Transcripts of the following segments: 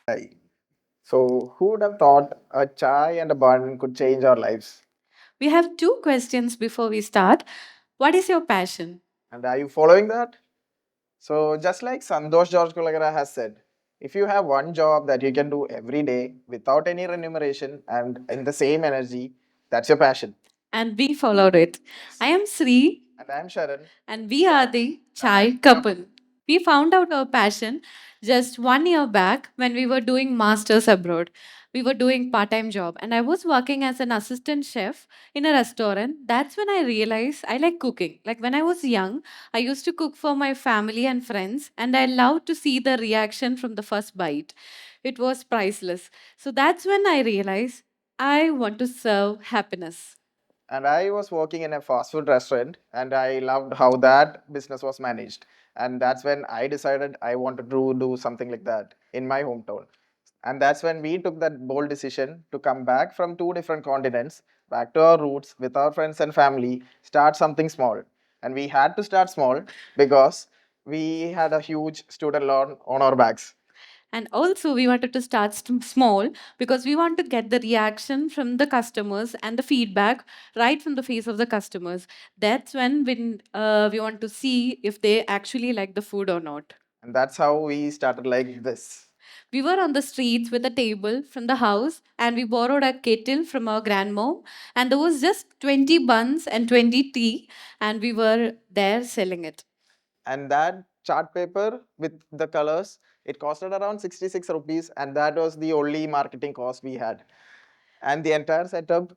Hi. So, who would have thought a chai and a bun could change our lives? We have two questions before we start. What is your passion? And are you following that? So, just like Santosh George Kulagara has said, if you have one job that you can do every day without any remuneration and in the same energy, that's your passion. And we followed it. I am Sri, And I'm Sharan. and we are the Chai couple. We found out our passion just 1 year back when we were doing masters abroad. We were doing part-time job and I was working as an assistant chef in a restaurant. That's when I realized I like cooking. Like when I was young, I used to cook for my family and friends and I loved to see the reaction from the first bite. It was priceless. So that's when I realized I want to serve happiness. And I was working in a fast food restaurant and I loved how that business was managed. And that's when I decided I wanted to do something like that in my hometown. And that's when we took that bold decision to come back from two different continents, back to our roots with our friends and family, start something small. And we had to start small because we had a huge student loan on our backs. And also, we wanted to start small because we want to get the reaction from the customers and the feedback right from the face of the customers. That's when we want to see if they actually like the food or not. And that's how we started like this. We were on the streets with a table from the house and we borrowed a kettle from our grandmom. And there was just 20 buns and 20 tea, and we were there selling it. And that chart paper with the colors, it costed around 66 rupees, and that was the only marketing cost we had. And the entire setup,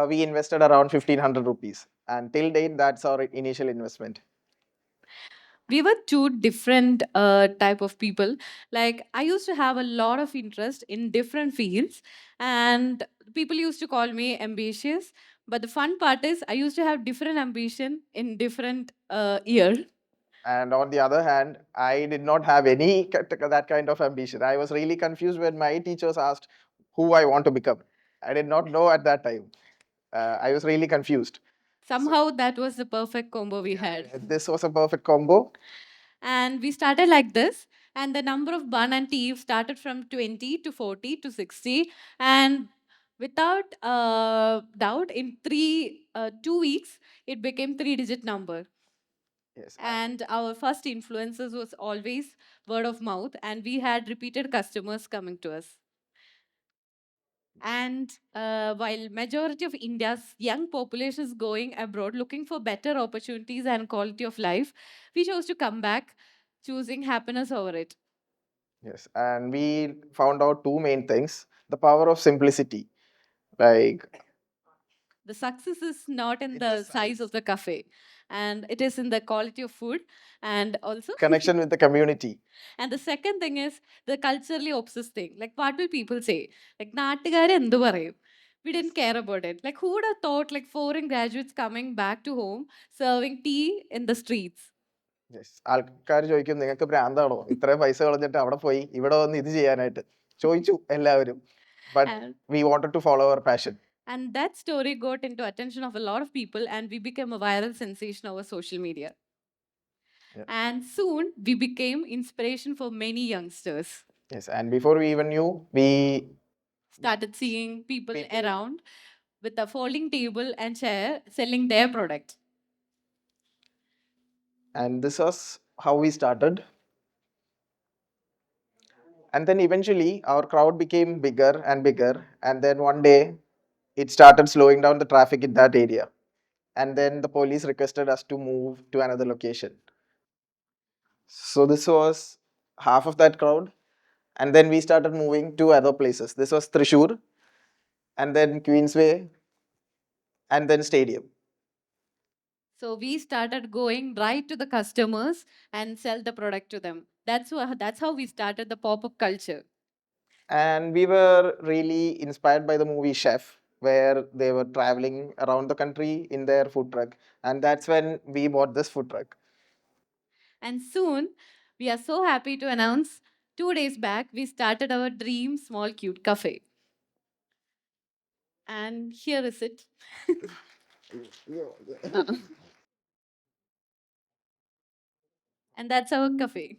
we invested around 1500 rupees. And till date, that's our initial investment. We were two different type of people. Like I used to have a lot of interest in different fields, and people used to call me ambitious. But the fun part is I used to have different ambition in different year. And on the other hand, I did not have any that kind of ambition. I was really confused when my teachers asked who I want to become. I did not know at that time. I was really confused. Somehow that was the perfect combo we had. This was a perfect combo. And we started like this, and the number of bun and tea started from 20 to 40 to 60, and without doubt in 2 weeks it became 3-digit number. Yes. And our first influences was always word of mouth, and we had repeated customers coming to us. And while majority of India's young population is going abroad looking for better opportunities and quality of life, we chose to come back, choosing happiness over it. Yes. And we found out two main things: the power of simplicity, like The success is not in the size of the cafe, and it is in the quality of food, and also connection with the community. and the second thing is the culturally obsessed thing. Like what will people say? Like നാട്ടുകാര് എന്ത് പറയും? We didn't care about it. Like who would have thought like foreign graduates coming back to home serving tea in the streets? Yes. ആൾക്കാർ ചോദിക്കും നിങ്ങൾക്ക് ഭ്രാന്താണോ ഇത്രയും പൈസ കളഞ്ഞിട്ട് അവിടെ പോയി ഇവിടെ വന്ന് ഇത് ചെയ്യാനായിട്ട് ചോദിച്ചു എല്ലാവരും. But And we wanted to follow our passion. and that story got into attention of a lot of people, and we became a viral sensation over social media. Yeah. And soon we became inspiration for many youngsters. Yes. And before we even knew, we Started seeing people around with a folding table and chair selling their product. and this was how we started. And then eventually our crowd became bigger and bigger. And then one day it started slowing down the traffic in that area. And then the police requested us to move to another location. So this was half of that crowd. And then we started moving to other places. This was Trishur, and then Queensway, and then Stadium. So we started going right to the customers and sell the product to them. That's how we started the pop-up culture. And we were really inspired by the movie Chef, where they were traveling around the country in their food truck. And that's when we bought this food truck. And soon we are so happy to announce 2 days back we started our dream small cute cafe. And here is it. and that's our cafe.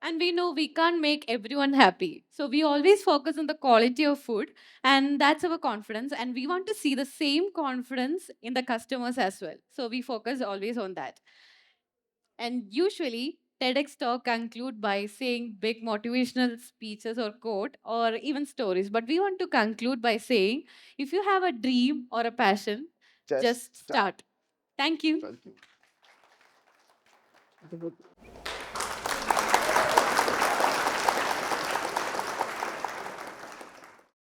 And we know we can't make everyone happy. So we always focus on the quality of food, and that's our confidence. And we want to see the same confidence in the customers as well. So we focus always on that. And usually, TEDx talk conclude by saying big motivational speeches or quote or even stories. But we want to conclude by saying, if you have a dream or a passion, Just just start. start. Thank you. Thank you.